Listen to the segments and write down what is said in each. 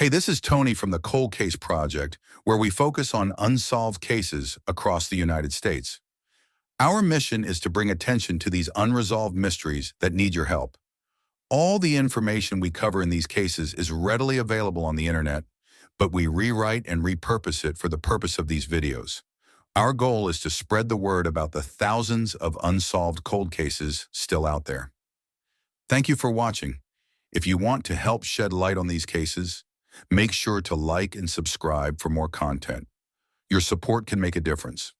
Hey, this is Tony from the Cold Case Project, where we focus on unsolved cases across the United States. Our mission is to bring attention to these unresolved mysteries that need your help. All the information we cover in these cases is readily available on the internet, but we rewrite and repurpose it for the purpose of these videos. Our goal is to spread the word about the thousands of unsolved cold cases still out there. Thank you for watching. If you want to help shed light on these cases, make sure to like and subscribe for more content. Your support can make a difference.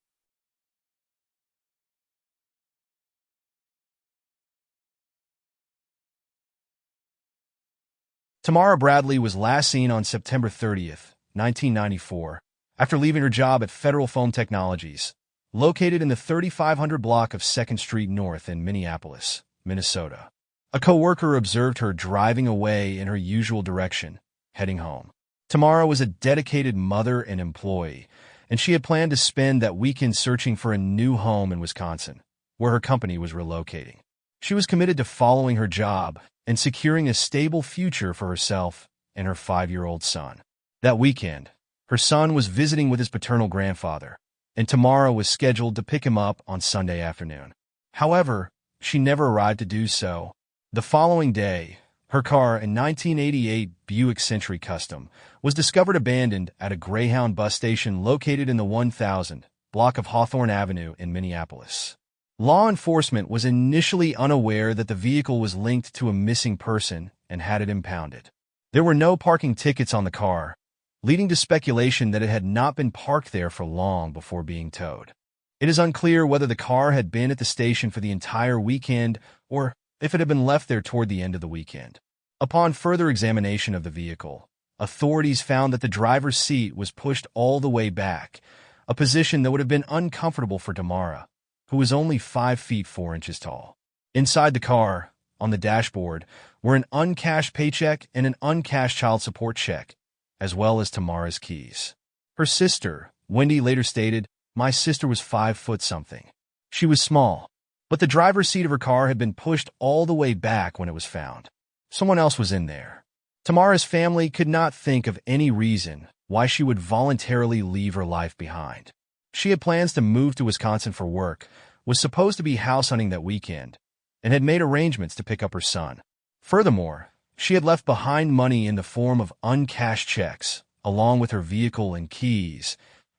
Tamara Bradley was last seen on September 30th, 1994, after leaving her job at Federal Foam Technologies, located in the 3500 block of 2nd Street North in Minneapolis, Minnesota. A coworker observed her driving away in her usual direction, heading home. Tamara was a dedicated mother and employee, and she had planned to spend that weekend searching for a new home in Wisconsin, where her company was relocating. She was committed to following her job and securing a stable future for herself and her 5-year-old son. That weekend, her son was visiting with his paternal grandfather, and Tamara was scheduled to pick him up on Sunday afternoon. However, she never arrived to do so. The following day, her car, a 1988 Buick Century Custom, was discovered abandoned at a Greyhound bus station located in the 1000 block of Hawthorne Avenue in Minneapolis. Law enforcement was initially unaware that the vehicle was linked to a missing person and had it impounded. There were no parking tickets on the car, leading to speculation that it had not been parked there for long before being towed. It is unclear whether the car had been at the station for the entire weekend or if it had been left there toward the end of the weekend. Upon further examination of the vehicle, authorities found that the driver's seat was pushed all the way back, a position that would have been uncomfortable for Tamara, who was only 5 feet 4 inches tall. Inside the car, on the dashboard, were an uncashed paycheck and an uncashed child support check, as well as Tamara's keys. Her sister, Wendy, later stated, "My sister was 5 foot something. She was small, but the driver's seat of her car had been pushed all the way back when it was found. Someone else was in there." Tamara's family could not think of any reason why she would voluntarily leave her life behind. She had plans to move to Wisconsin for work, was supposed to be house hunting that weekend, and had made arrangements to pick up her son. Furthermore, she had left behind money in the form of uncashed checks, along with her vehicle and keys,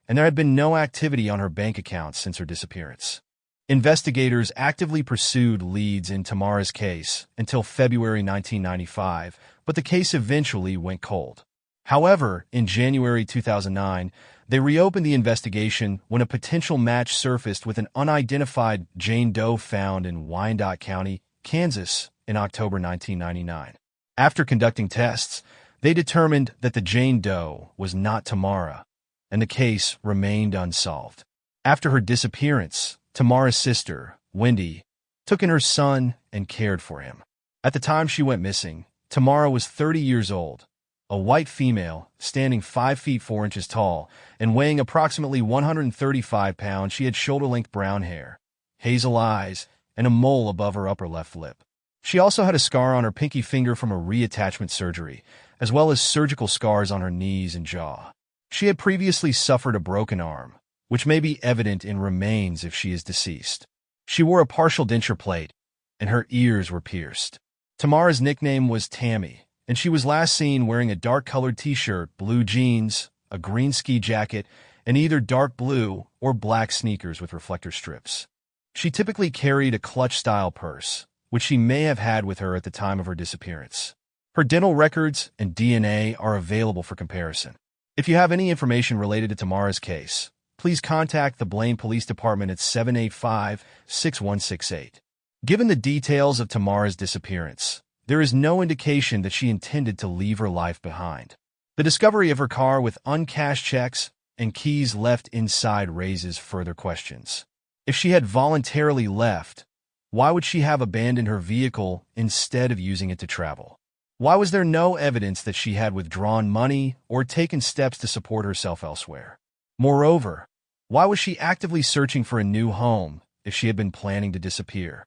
and there had been no activity on her bank account since her disappearance. Investigators actively pursued leads in Tamara's case until February 1995, but the case eventually went cold. However, in January 2009, they reopened the investigation when a potential match surfaced with an unidentified Jane Doe found in Wyandotte County, Kansas, in October 1999. After conducting tests, they determined that the Jane Doe was not Tamara, and the case remained unsolved. After her disappearance, Tamara's sister, Wendy, took in her son and cared for him. At the time she went missing, Tamara was 30 years old, a white female, standing 5 feet 4 inches tall, and weighing approximately 135 pounds. She had shoulder-length brown hair, hazel eyes, and a mole above her upper left lip. She also had a scar on her pinky finger from a reattachment surgery, as well as surgical scars on her knees and jaw. She had previously suffered a broken arm, which may be evident in remains if she is deceased. She wore a partial denture plate, and her ears were pierced. Tamara's nickname was Tammy, and she was last seen wearing a dark-colored t-shirt, blue jeans, a green ski jacket, and either dark blue or black sneakers with reflector strips. She typically carried a clutch-style purse, which she may have had with her at the time of her disappearance. Her dental records and DNA are available for comparison. If you have any information related to Tamara's case, please contact the Blaine Police Department at 785-6168. Given the details of Tamara's disappearance, there is no indication that she intended to leave her life behind. The discovery of her car with uncashed checks and keys left inside raises further questions. If she had voluntarily left, why would she have abandoned her vehicle instead of using it to travel? Why was there no evidence that she had withdrawn money or taken steps to support herself elsewhere? Moreover, why was she actively searching for a new home if she had been planning to disappear?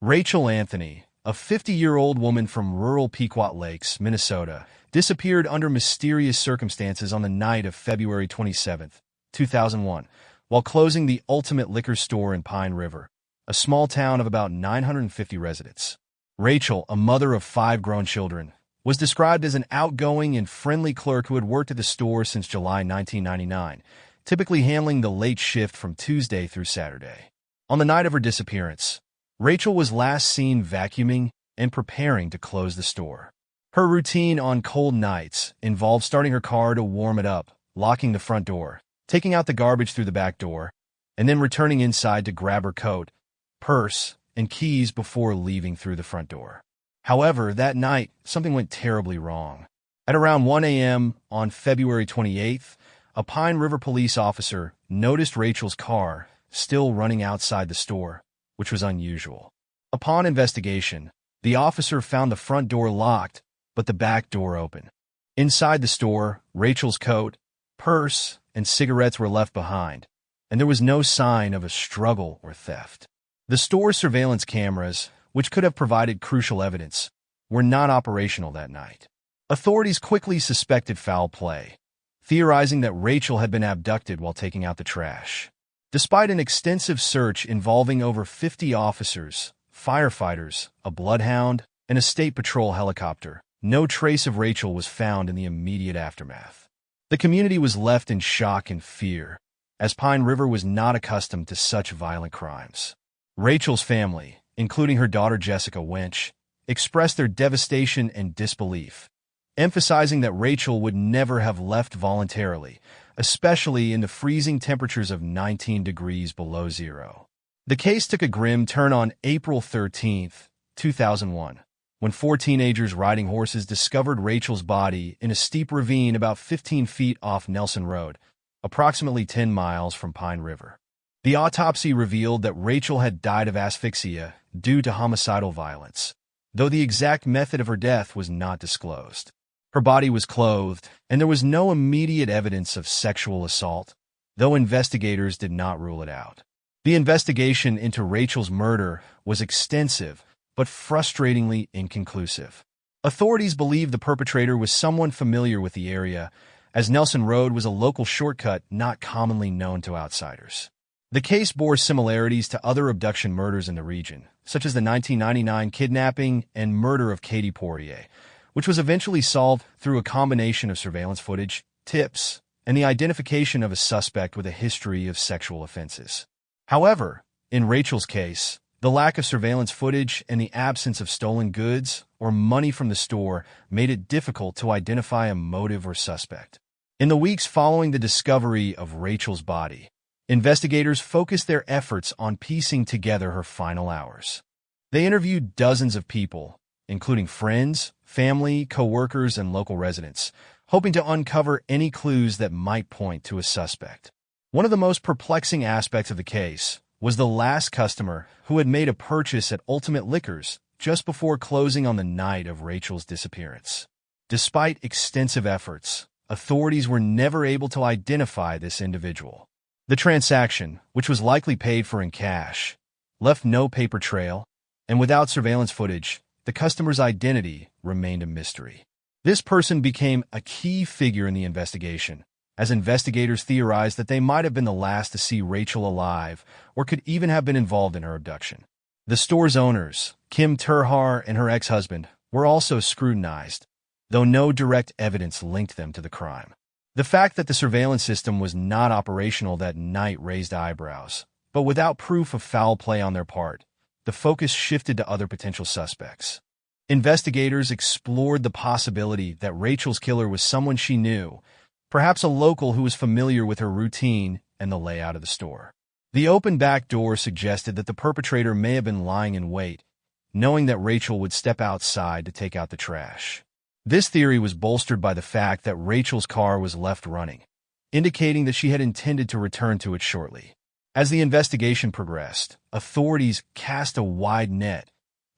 Rachel Anthony, a 50-year-old woman from rural Pequot Lakes, Minnesota, disappeared under mysterious circumstances on the night of February 27, 2001, while closing the Ultimate Liquor store in Pine River, a small town of about 950 residents. Rachel, a mother of 5 grown children, was described as an outgoing and friendly clerk who had worked at the store since July 1999, typically handling the late shift from Tuesday through Saturday. On the night of her disappearance, Rachel was last seen vacuuming and preparing to close the store. Her routine on cold nights involved starting her car to warm it up, locking the front door, taking out the garbage through the back door, and then returning inside to grab her coat, purse, and keys before leaving through the front door. However, that night, something went terribly wrong. At around 1 a.m. on February 28th, a Pine River police officer noticed Rachel's car still running outside the store, which was unusual. Upon investigation, the officer found the front door locked, but the back door open. Inside the store, Rachel's coat, purse, and cigarettes were left behind, and there was no sign of a struggle or theft. The store's surveillance cameras, which could have provided crucial evidence, were not operational that night. Authorities quickly suspected foul play, theorizing that Rachel had been abducted while taking out the trash. Despite an extensive search involving over 50 officers, firefighters, a bloodhound, and a state patrol helicopter, no trace of Rachel was found in the immediate aftermath. The community was left in shock and fear, as Pine River was not accustomed to such violent crimes. Rachel's family, including her daughter Jessica Winch, expressed their devastation and disbelief, emphasizing that Rachel would never have left voluntarily, especially in the freezing temperatures of 19 degrees below zero. The case took a grim turn on April 13, 2001, when 4 teenagers riding horses discovered Rachel's body in a steep ravine about 15 feet off Nelson Road, approximately 10 miles from Pine River. The autopsy revealed that Rachel had died of asphyxia due to homicidal violence, though the exact method of her death was not disclosed. Her body was clothed, and there was no immediate evidence of sexual assault, though investigators did not rule it out. The investigation into Rachel's murder was extensive, but frustratingly inconclusive. Authorities believe the perpetrator was someone familiar with the area, as Nelson Road was a local shortcut not commonly known to outsiders. The case bore similarities to other abduction murders in the region, such as the 1999 kidnapping and murder of Katie Poirier, which was eventually solved through a combination of surveillance footage, tips, and the identification of a suspect with a history of sexual offenses. However, in Rachel's case, the lack of surveillance footage and the absence of stolen goods or money from the store made it difficult to identify a motive or suspect. In the weeks following the discovery of Rachel's body, investigators focused their efforts on piecing together her final hours. They interviewed dozens of people, including friends, family, co-workers, and local residents, hoping to uncover any clues that might point to a suspect. One of the most perplexing aspects of the case was the last customer who had made a purchase at Ultimate Liquors just before closing on the night of Rachel's disappearance. Despite extensive efforts, authorities were never able to identify this individual. The transaction, which was likely paid for in cash, left no paper trail, and without surveillance footage, the customer's identity remained a mystery. This person became a key figure in the investigation, as investigators theorized that they might have been the last to see Rachel alive or could even have been involved in her abduction. The store's owners, Kim Terhar and her ex-husband, were also scrutinized, though no direct evidence linked them to the crime. The fact that the surveillance system was not operational that night raised eyebrows, but without proof of foul play on their part, the focus shifted to other potential suspects. Investigators explored the possibility that Rachel's killer was someone she knew, perhaps a local who was familiar with her routine and the layout of the store. The open back door suggested that the perpetrator may have been lying in wait, knowing that Rachel would step outside to take out the trash. This theory was bolstered by the fact that Rachel's car was left running, indicating that she had intended to return to it shortly. As the investigation progressed, authorities cast a wide net,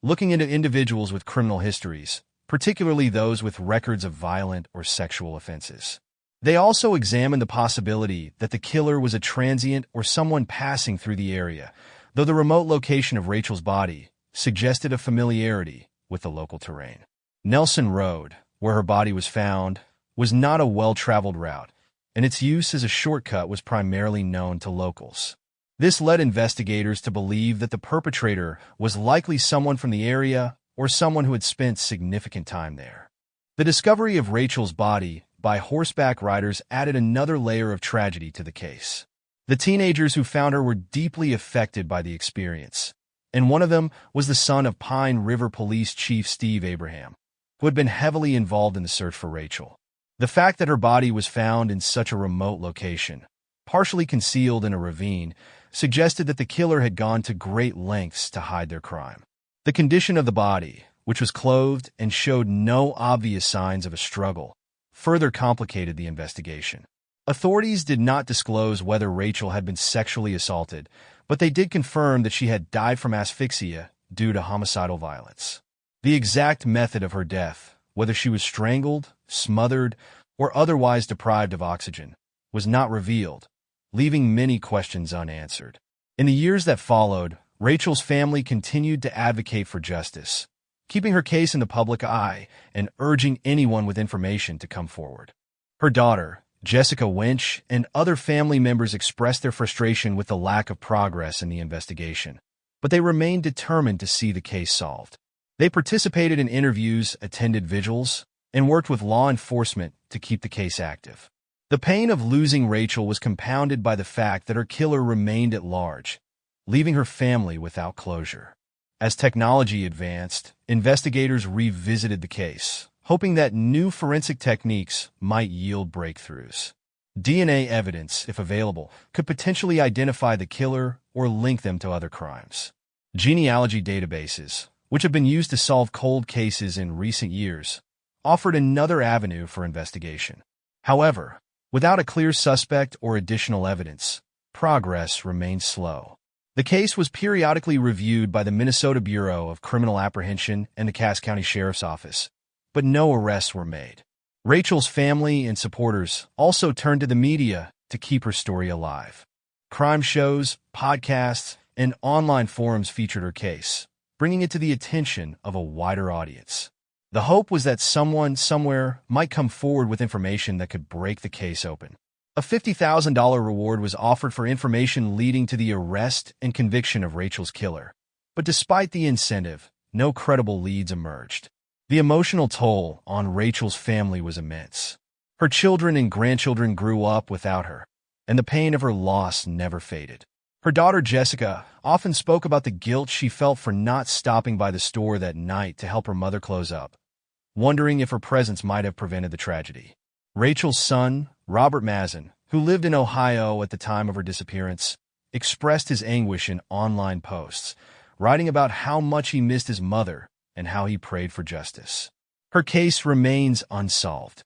looking into individuals with criminal histories, particularly those with records of violent or sexual offenses. They also examined the possibility that the killer was a transient or someone passing through the area, though the remote location of Rachel's body suggested a familiarity with the local terrain. Nelson Road, where her body was found, was not a well-traveled route, and its use as a shortcut was primarily known to locals. This led investigators to believe that the perpetrator was likely someone from the area or someone who had spent significant time there. The discovery of Rachel's body by horseback riders added another layer of tragedy to the case. The teenagers who found her were deeply affected by the experience, and one of them was the son of Pine River Police Chief Steve Abraham, who had been heavily involved in the search for Rachel. The fact that her body was found in such a remote location, partially concealed in a ravine, suggested that the killer had gone to great lengths to hide their crime. The condition of the body, which was clothed and showed no obvious signs of a struggle, further complicated the investigation. Authorities did not disclose whether Rachel had been sexually assaulted, but they did confirm that she had died from asphyxia due to homicidal violence. The exact method of her death, whether she was strangled, smothered, or otherwise deprived of oxygen, was not revealed, leaving many questions unanswered. In the years that followed, Rachel's family continued to advocate for justice, keeping her case in the public eye and urging anyone with information to come forward. Her daughter, Jessica Winch, and other family members expressed their frustration with the lack of progress in the investigation, but they remained determined to see the case solved. They participated in interviews, attended vigils, and worked with law enforcement to keep the case active. The pain of losing Rachel was compounded by the fact that her killer remained at large, leaving her family without closure. As technology advanced, investigators revisited the case, hoping that new forensic techniques might yield breakthroughs. DNA evidence, if available, could potentially identify the killer or link them to other crimes. Genealogy databases, which have been used to solve cold cases in recent years, offered another avenue for investigation. However, without a clear suspect or additional evidence, progress remained slow. The case was periodically reviewed by the Minnesota Bureau of Criminal Apprehension and the Cass County Sheriff's Office, but no arrests were made. Rachel's family and supporters also turned to the media to keep her story alive. Crime shows, podcasts, and online forums featured her case, bringing it to the attention of a wider audience. The hope was that someone, somewhere, might come forward with information that could break the case open. A $50,000 reward was offered for information leading to the arrest and conviction of Rachel's killer. But despite the incentive, no credible leads emerged. The emotional toll on Rachel's family was immense. Her children and grandchildren grew up without her, and the pain of her loss never faded. Her daughter Jessica often spoke about the guilt she felt for not stopping by the store that night to help her mother close up, wondering if her presence might have prevented the tragedy. Rachel's son, Robert Mazin, who lived in Ohio at the time of her disappearance, expressed his anguish in online posts, writing about how much he missed his mother and how he prayed for justice. Her case remains unsolved.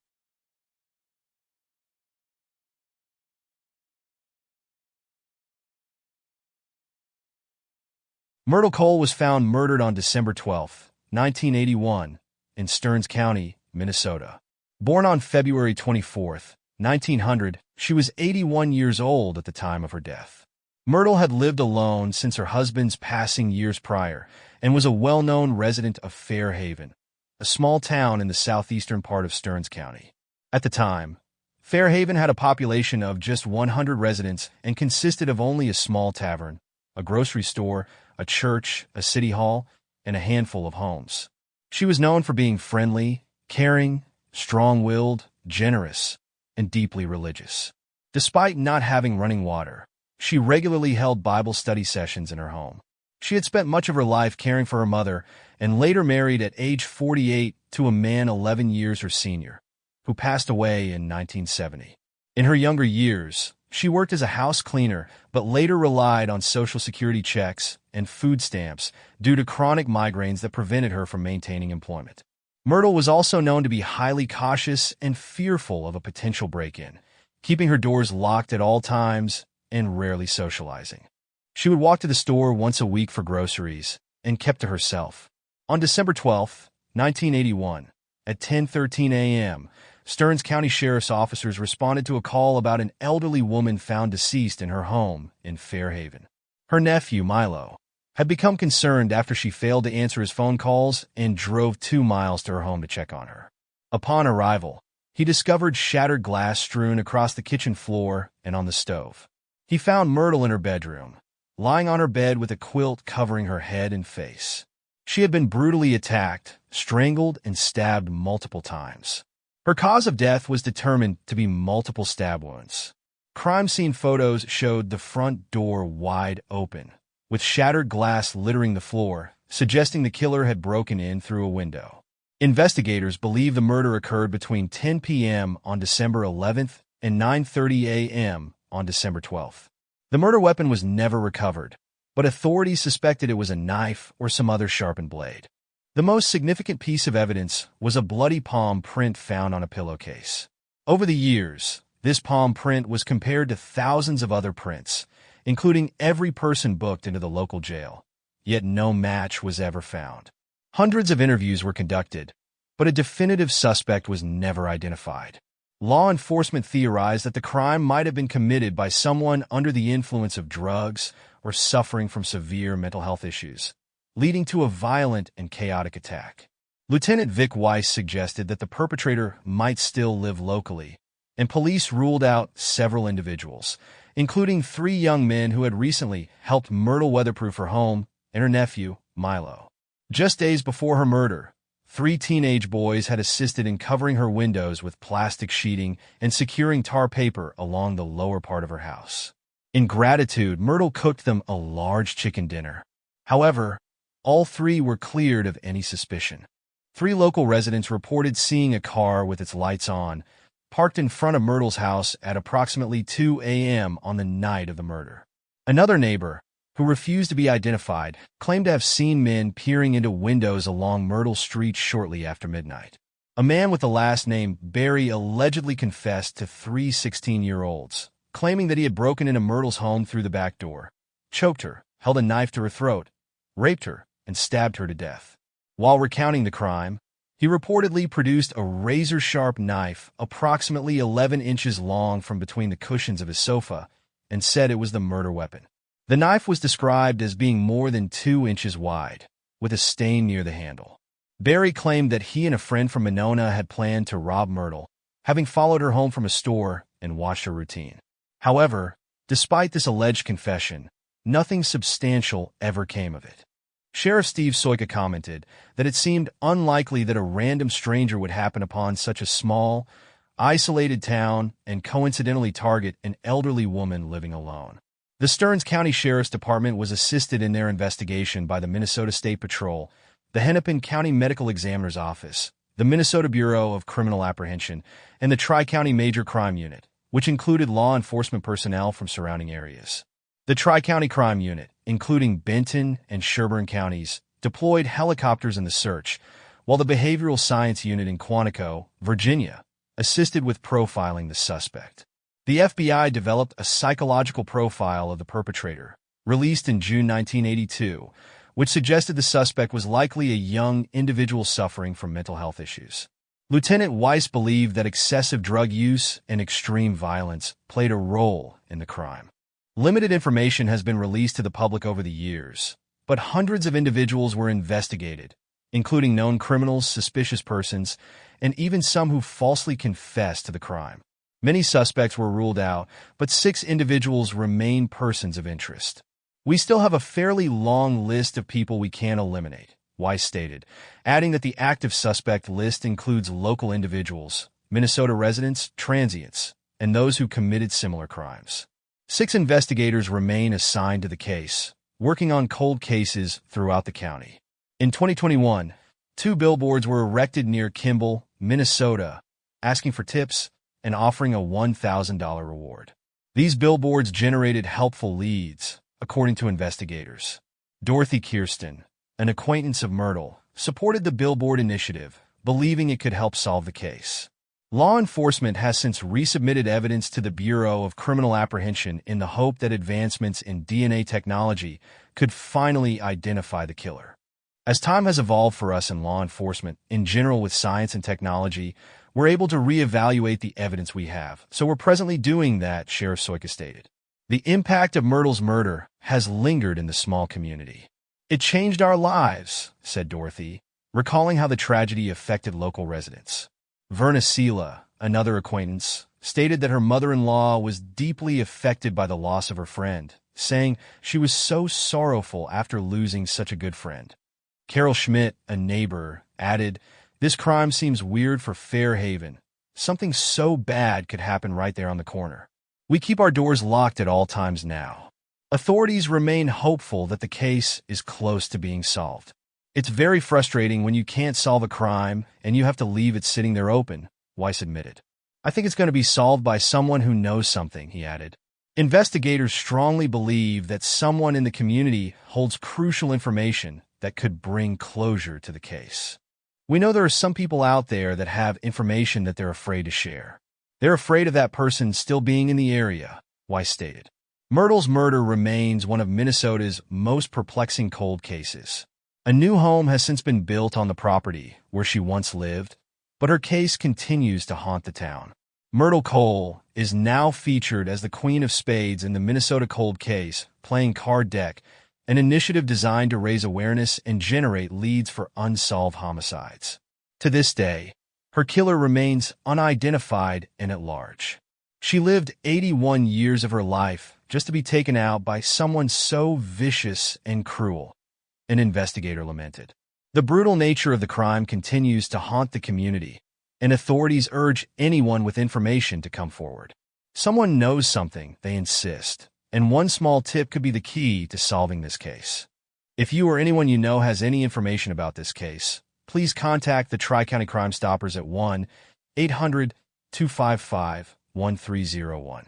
Myrtle Cole was found murdered on December 12, 1981, in Stearns County, Minnesota. Born on February 24, 1900, she was 81 years old at the time of her death. Myrtle had lived alone since her husband's passing years prior and was a well-known resident of Fairhaven, a small town in the southeastern part of Stearns County. At the time, Fairhaven had a population of just 100 residents and consisted of only a small tavern, a grocery store, a church, a city hall, and a handful of homes. She was known for being friendly, caring, strong-willed, generous, and deeply religious. Despite not having running water, she regularly held Bible study sessions in her home. She had spent much of her life caring for her mother and later married at age 48 to a man 11 years her senior, who passed away in 1970. In her younger years, she worked as a house cleaner but later relied on Social Security checks and food stamps due to chronic migraines that prevented her from maintaining employment. Myrtle was also known to be highly cautious and fearful of a potential break-in, keeping her doors locked at all times and rarely socializing. She would walk to the store once a week for groceries and kept to herself. On December 12, 1981, at 10:13 a.m., Stearns County Sheriff's officers responded to a call about an elderly woman found deceased in her home in Fairhaven. Her nephew, Milo, had become concerned after she failed to answer his phone calls and drove 2 miles to her home to check on her. Upon arrival, he discovered shattered glass strewn across the kitchen floor and on the stove. He found Myrtle in her bedroom, lying on her bed with a quilt covering her head and face. She had been brutally attacked, strangled, and stabbed multiple times. Her cause of death was determined to be multiple stab wounds. Crime scene photos showed the front door wide open, with shattered glass littering the floor, suggesting the killer had broken in through a window. Investigators believe the murder occurred between 10 p.m. on December 11th and 9:30 a.m. on December 12th. The murder weapon was never recovered, but authorities suspected it was a knife or some other sharpened blade. The most significant piece of evidence was a bloody palm print found on a pillowcase. Over the years, this palm print was compared to thousands of other prints, including every person booked into the local jail, yet no match was ever found. Hundreds of interviews were conducted, but a definitive suspect was never identified. Law enforcement theorized that the crime might have been committed by someone under the influence of drugs or suffering from severe mental health issues, leading to a violent and chaotic attack. Lieutenant Vic Weiss suggested that the perpetrator might still live locally, and police ruled out several individuals, including 3 young men who had recently helped Myrtle weatherproof her home and her nephew, Milo. Just days before her murder, 3 teenage boys had assisted in covering her windows with plastic sheeting and securing tar paper along the lower part of her house. In gratitude, Myrtle cooked them a large chicken dinner. However, all 3 were cleared of any suspicion. 3 local residents reported seeing a car with its lights on, parked in front of Myrtle's house at approximately 2 a.m. on the night of the murder. Another neighbor, who refused to be identified, claimed to have seen men peering into windows along Myrtle Street shortly after midnight. A man with the last name Barry allegedly confessed to 3 16-year-olds, claiming that he had broken into Myrtle's home through the back door, choked her, held a knife to her throat, raped her, and stabbed her to death. While recounting the crime, he reportedly produced a razor-sharp knife approximately 11 inches long from between the cushions of his sofa and said it was the murder weapon. The knife was described as being more than 2 inches wide, with a stain near the handle. Barry claimed that he and a friend from Monona had planned to rob Myrtle, having followed her home from a store and watched her routine. However, despite this alleged confession, nothing substantial ever came of it. Sheriff Steve Soika commented that it seemed unlikely that a random stranger would happen upon such a small, isolated town and coincidentally target an elderly woman living alone. The Stearns County Sheriff's Department was assisted in their investigation by the Minnesota State Patrol, the Hennepin County Medical Examiner's Office, the Minnesota Bureau of Criminal Apprehension, and the Tri-County Major Crime Unit, which included law enforcement personnel from surrounding areas. The Tri-County Crime Unit, including Benton and Sherburne counties, deployed helicopters in the search, while the Behavioral Science Unit in Quantico, Virginia, assisted with profiling the suspect. The FBI developed a psychological profile of the perpetrator, released in June 1982, which suggested the suspect was likely a young individual suffering from mental health issues. Lieutenant Weiss believed that excessive drug use and extreme violence played a role in the crime. Limited information has been released to the public over the years, but hundreds of individuals were investigated, including known criminals, suspicious persons, and even some who falsely confessed to the crime. Many suspects were ruled out, but 6 individuals remain persons of interest. We still have a fairly long list of people we can eliminate, Weiss stated, adding that the active suspect list includes local individuals, Minnesota residents, transients, and those who committed similar crimes. 6 investigators remain assigned to the case, working on cold cases throughout the county. In 2021, 2 billboards were erected near Kimball, Minnesota, asking for tips and offering a $1,000 reward. These billboards generated helpful leads, according to investigators. Dorothy Kirsten, an acquaintance of Myrtle, supported the billboard initiative, believing it could help solve the case. Law enforcement has since resubmitted evidence to the Bureau of Criminal Apprehension in the hope that advancements in DNA technology could finally identify the killer. As time has evolved for us in law enforcement, in general with science and technology, we're able to reevaluate the evidence we have, so we're presently doing that, Sheriff Soika stated. The impact of Myrtle's murder has lingered in the small community. "It changed our lives," said Dorothy, recalling how the tragedy affected local residents. Verna Sela, another acquaintance, stated that her mother-in-law was deeply affected by the loss of her friend, saying she was so sorrowful after losing such a good friend. Carol Schmidt, a neighbor, added, "This crime seems weird for Fairhaven. Something so bad could happen right there on the corner. We keep our doors locked at all times now." Authorities remain hopeful that the case is close to being solved. "It's very frustrating when you can't solve a crime and you have to leave it sitting there open," Weiss admitted. "I think it's going to be solved by someone who knows something," he added. Investigators strongly believe that someone in the community holds crucial information that could bring closure to the case. "We know there are some people out there that have information that they're afraid to share. They're afraid of that person still being in the area," Weiss stated. Myrtle's murder remains one of Minnesota's most perplexing cold cases. A new home has since been built on the property where she once lived, but her case continues to haunt the town. Myrtle Cole is now featured as the Queen of Spades in the Minnesota Cold Case, playing Card Deck, an initiative designed to raise awareness and generate leads for unsolved homicides. To this day, her killer remains unidentified and at large. She lived 81 years of her life just to be taken out by someone so vicious and cruel, an investigator lamented. The brutal nature of the crime continues to haunt the community, and authorities urge anyone with information to come forward. Someone knows something, they insist, and one small tip could be the key to solving this case. If you or anyone you know has any information about this case, please contact the Tri-County Crime Stoppers at 1-800-255-1301.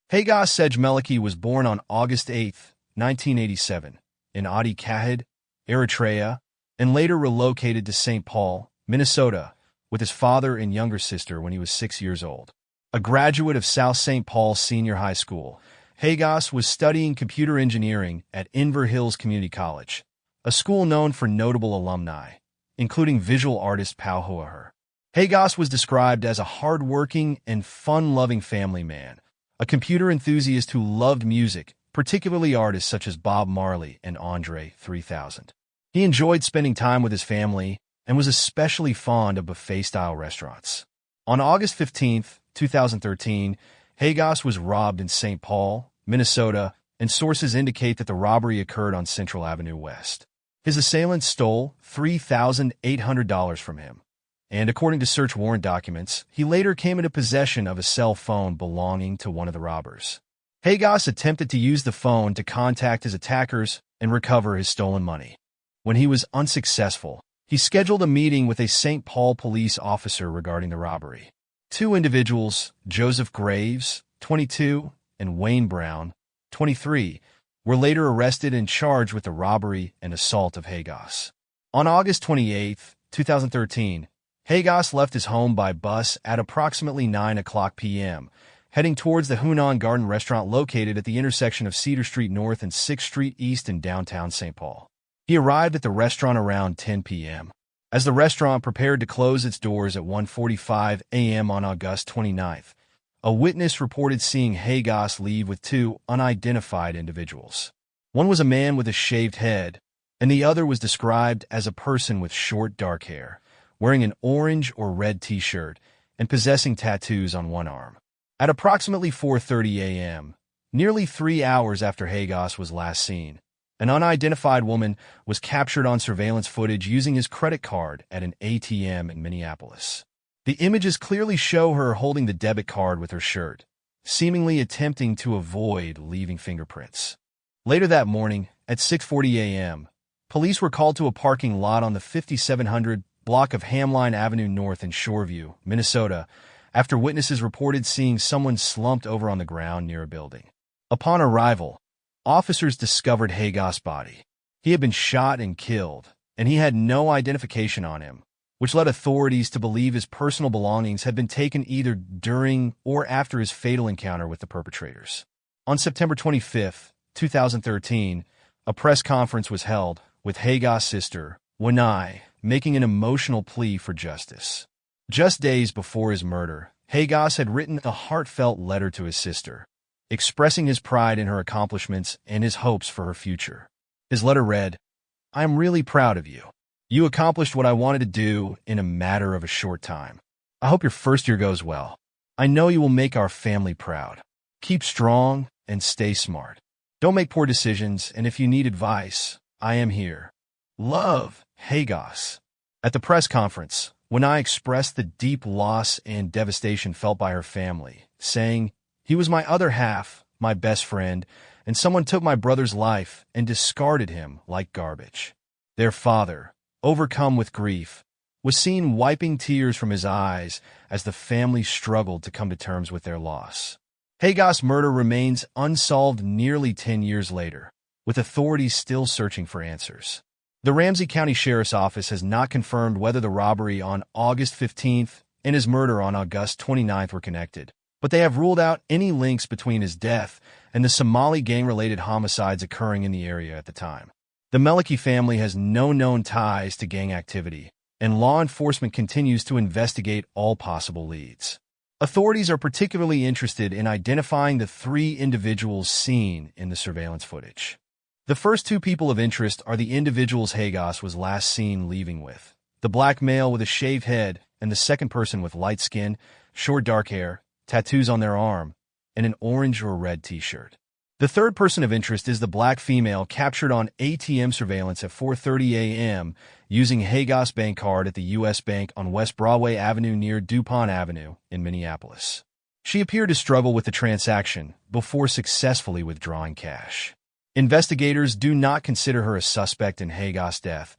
Hagos Meliki was born on August 8, 1987, in Adi Kahid, Eritrea, and later relocated to St. Paul, Minnesota, with his father and younger sister when he was 6 years old. A graduate of South St. Paul Senior High School, Hagos was studying computer engineering at Inver Hills Community College, a school known for notable alumni, including visual artist Pau Hoaher. Hagos was described as a hard-working and fun-loving family man, a computer enthusiast who loved music, particularly artists such as Bob Marley and Andre 3000. He enjoyed spending time with his family and was especially fond of buffet-style restaurants. On August 15, 2013, Hagos was robbed in St. Paul, Minnesota, and sources indicate that the robbery occurred on Central Avenue West. His assailants stole $3,800 from him, and according to search warrant documents, he later came into possession of a cell phone belonging to one of the robbers. Hagos attempted to use the phone to contact his attackers and recover his stolen money. When he was unsuccessful, he scheduled a meeting with a St. Paul police officer regarding the robbery. Two individuals, Joseph Graves, 22, and Wayne Brown, 23, were later arrested and charged with the robbery and assault of Hagos. On August 28, 2013, Hagos left his home by bus at approximately 9:00 p.m., heading towards the Hunan Garden restaurant located at the intersection of Cedar Street North and 6th Street East in downtown St. Paul. He arrived at the restaurant around 10 p.m. As the restaurant prepared to close its doors at 1:45 a.m. on August 29th, a witness reported seeing Hagos leave with two unidentified individuals. One was a man with a shaved head, and the other was described as a person with short dark hair, wearing an orange or red t-shirt and possessing tattoos on one arm. At approximately 4:30 a.m., nearly 3 hours after Hagos was last seen, an unidentified woman was captured on surveillance footage using his credit card at an ATM in Minneapolis. The images clearly show her holding the debit card with her shirt, seemingly attempting to avoid leaving fingerprints. Later that morning, at 6:40 a.m., police were called to a parking lot on the 5700 block of Hamline Avenue North in Shoreview, Minnesota, after witnesses reported seeing someone slumped over on the ground near a building. Upon arrival, officers discovered Hagos' body. He had been shot and killed, and he had no identification on him, which led authorities to believe his personal belongings had been taken either during or after his fatal encounter with the perpetrators. On September 25, 2013, a press conference was held, with Hagos' sister, Wanai, making an emotional plea for justice. Just days before his murder, Hagos had written a heartfelt letter to his sister, expressing his pride in her accomplishments and his hopes for her future. His letter read, "I am really proud of you. You accomplished what I wanted to do in a matter of a short time. I hope your first year goes well. I know you will make our family proud. Keep strong and stay smart. Don't make poor decisions, and if you need advice, I am here. Love, Hagos." At the press conference, when I expressed the deep loss and devastation felt by her family, saying, "He was my other half, my best friend, and someone took my brother's life and discarded him like garbage." Their father, overcome with grief, was seen wiping tears from his eyes as the family struggled to come to terms with their loss. Hagos' murder remains unsolved nearly 10 years later, with authorities still searching for answers. The Ramsey County Sheriff's Office has not confirmed whether the robbery on August 15th and his murder on August 29th were connected, but they have ruled out any links between his death and the Somali gang-related homicides occurring in the area at the time. The Meliki family has no known ties to gang activity, and law enforcement continues to investigate all possible leads. Authorities are particularly interested in identifying the 3 individuals seen in the surveillance footage. The first 2 people of interest are the individuals Hagos was last seen leaving with: the black male with a shaved head and the second person with light skin, short dark hair, tattoos on their arm, and an orange or red t-shirt. The third person of interest is the black female captured on ATM surveillance at 4:30 a.m. using Hagos bank card at the U.S. Bank on West Broadway Avenue near DuPont Avenue in Minneapolis. She appeared to struggle with the transaction before successfully withdrawing cash. Investigators do not consider her a suspect in Hagos' death,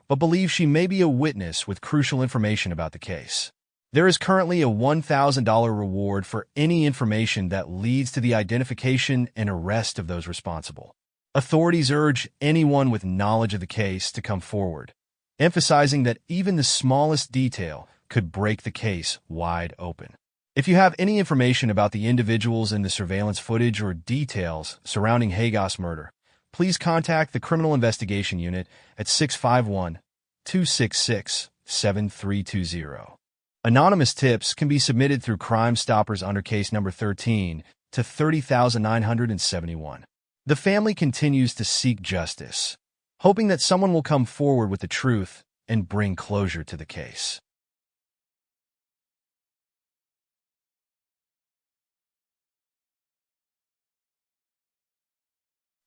but believe she may be a witness with crucial information about the case. There is currently a $1,000 reward for any information that leads to the identification and arrest of those responsible. Authorities urge anyone with knowledge of the case to come forward, emphasizing that even the smallest detail could break the case wide open. If you have any information about the individuals in the surveillance footage or details surrounding Hagos' murder, please contact the Criminal Investigation Unit at 651-266-7320. Anonymous tips can be submitted through Crime Stoppers under case number 13 to 30,971. The family continues to seek justice, hoping that someone will come forward with the truth and bring closure to the case.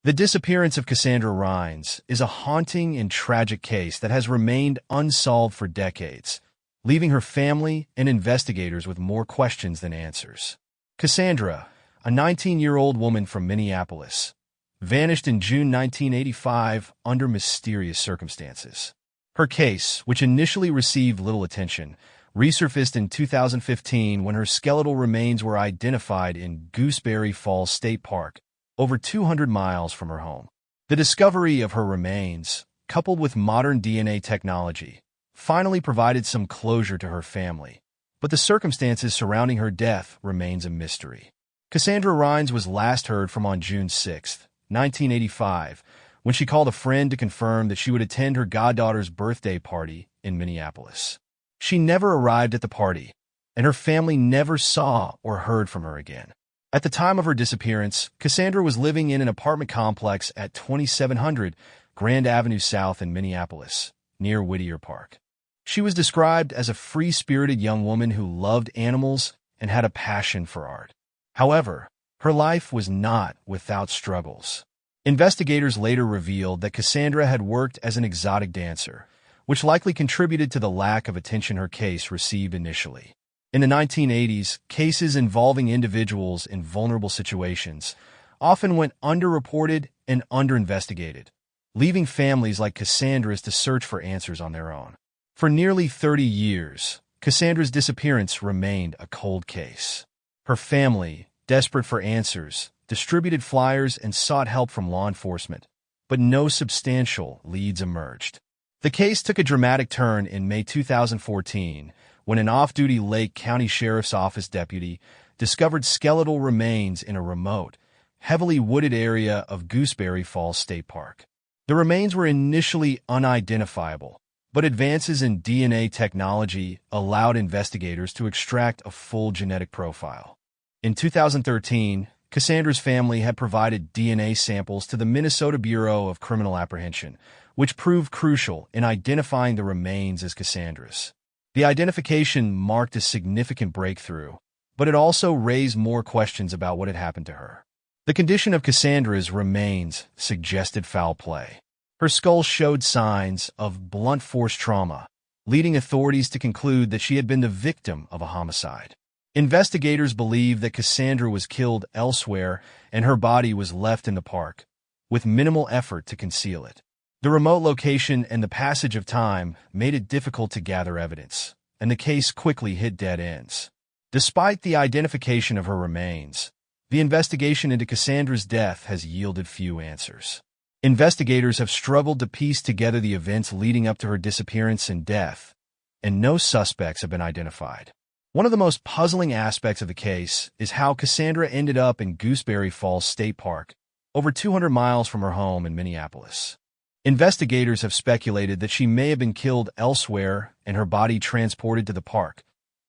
The disappearance of Cassandra Rhines is a haunting and tragic case that has remained unsolved for decades, leaving her family and investigators with more questions than answers. Cassandra, a 19-year-old woman from Minneapolis, vanished in June 1985 under mysterious circumstances. Her case, which initially received little attention, resurfaced in 2015 when her skeletal remains were identified in Gooseberry Falls State Park, over 200 miles from her home. The discovery of her remains, coupled with modern DNA technology, finally provided some closure to her family, but the circumstances surrounding her death remains a mystery. Cassandra Rhines was last heard from on June 6, 1985, when she called a friend to confirm that she would attend her goddaughter's birthday party in Minneapolis. She never arrived at the party, and her family never saw or heard from her again. At the time of her disappearance, Cassandra was living in an apartment complex at 2700 Grand Avenue South in Minneapolis, near Whittier Park. She was described as a free-spirited young woman who loved animals and had a passion for art. However, her life was not without struggles. Investigators later revealed that Cassandra had worked as an exotic dancer, which likely contributed to the lack of attention her case received initially. In the 1980s, cases involving individuals in vulnerable situations often went underreported and underinvestigated, leaving families like Cassandra's to search for answers on their own. For nearly 30 years, Cassandra's disappearance remained a cold case. Her family, desperate for answers, distributed flyers and sought help from law enforcement, but no substantial leads emerged. The case took a dramatic turn in May 2014 when an off-duty Lake County Sheriff's Office deputy discovered skeletal remains in a remote, heavily wooded area of Gooseberry Falls State Park. The remains were initially unidentifiable, But advances in DNA technology allowed investigators to extract a full genetic profile. In 2013, Cassandra's family had provided DNA samples to the Minnesota Bureau of Criminal Apprehension, which proved crucial in identifying the remains as Cassandra's. The identification marked a significant breakthrough, but it also raised more questions about what had happened to her. The condition of Cassandra's remains suggested foul play. Her skull showed signs of blunt force trauma, leading authorities to conclude that she had been the victim of a homicide. Investigators believe that Cassandra was killed elsewhere and her body was left in the park, with minimal effort to conceal it. The remote location and the passage of time made it difficult to gather evidence, and the case quickly hit dead ends. Despite the identification of her remains, the investigation into Cassandra's death has yielded few answers. Investigators have struggled to piece together the events leading up to her disappearance and death, and no suspects have been identified. One of the most puzzling aspects of the case is how Cassandra ended up in Gooseberry Falls State Park, over 200 miles from her home in Minneapolis. Investigators have speculated that she may have been killed elsewhere and her body transported to the park,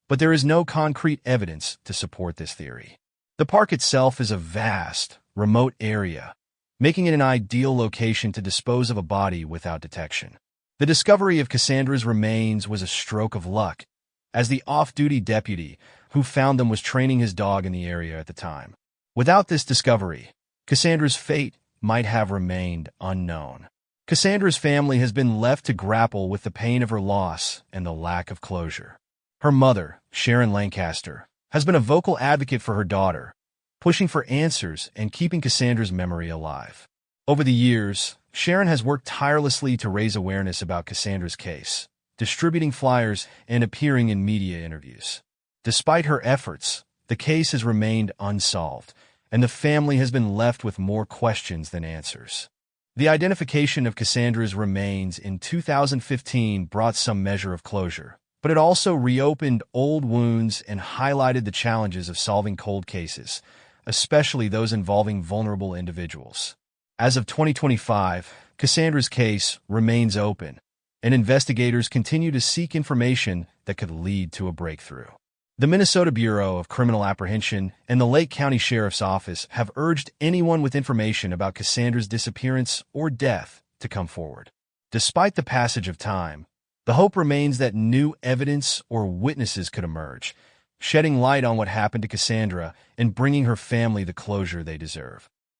but there is no concrete evidence to support this theory. The park itself is a vast, remote area, making it an ideal location to dispose of a body without detection. The discovery of Cassandra's remains was a stroke of luck, as the off-duty deputy who found them was training his dog in the area at the time. Without this discovery, Cassandra's fate might have remained unknown. Cassandra's family has been left to grapple with the pain of her loss and the lack of closure. Her mother, Sharon Lancaster, has been a vocal advocate for her daughter, pushing for answers and keeping Cassandra's memory alive. Over the years, Sharon has worked tirelessly to raise awareness about Cassandra's case, distributing flyers and appearing in media interviews. Despite her efforts, the case has remained unsolved, and the family has been left with more questions than answers. The identification of Cassandra's remains in 2015 brought some measure of closure, but it also reopened old wounds and highlighted the challenges of solving cold cases, especially those involving vulnerable individuals. As of 2025, Cassandra's case remains open, and investigators continue to seek information that could lead to a breakthrough. The Minnesota Bureau of Criminal Apprehension and the Lake County Sheriff's Office have urged anyone with information about Cassandra's disappearance or death to come forward. Despite the passage of time, the hope remains that new evidence or witnesses could emerge, shedding light on what happened to Cassandra and bringing her family the closure they deserve.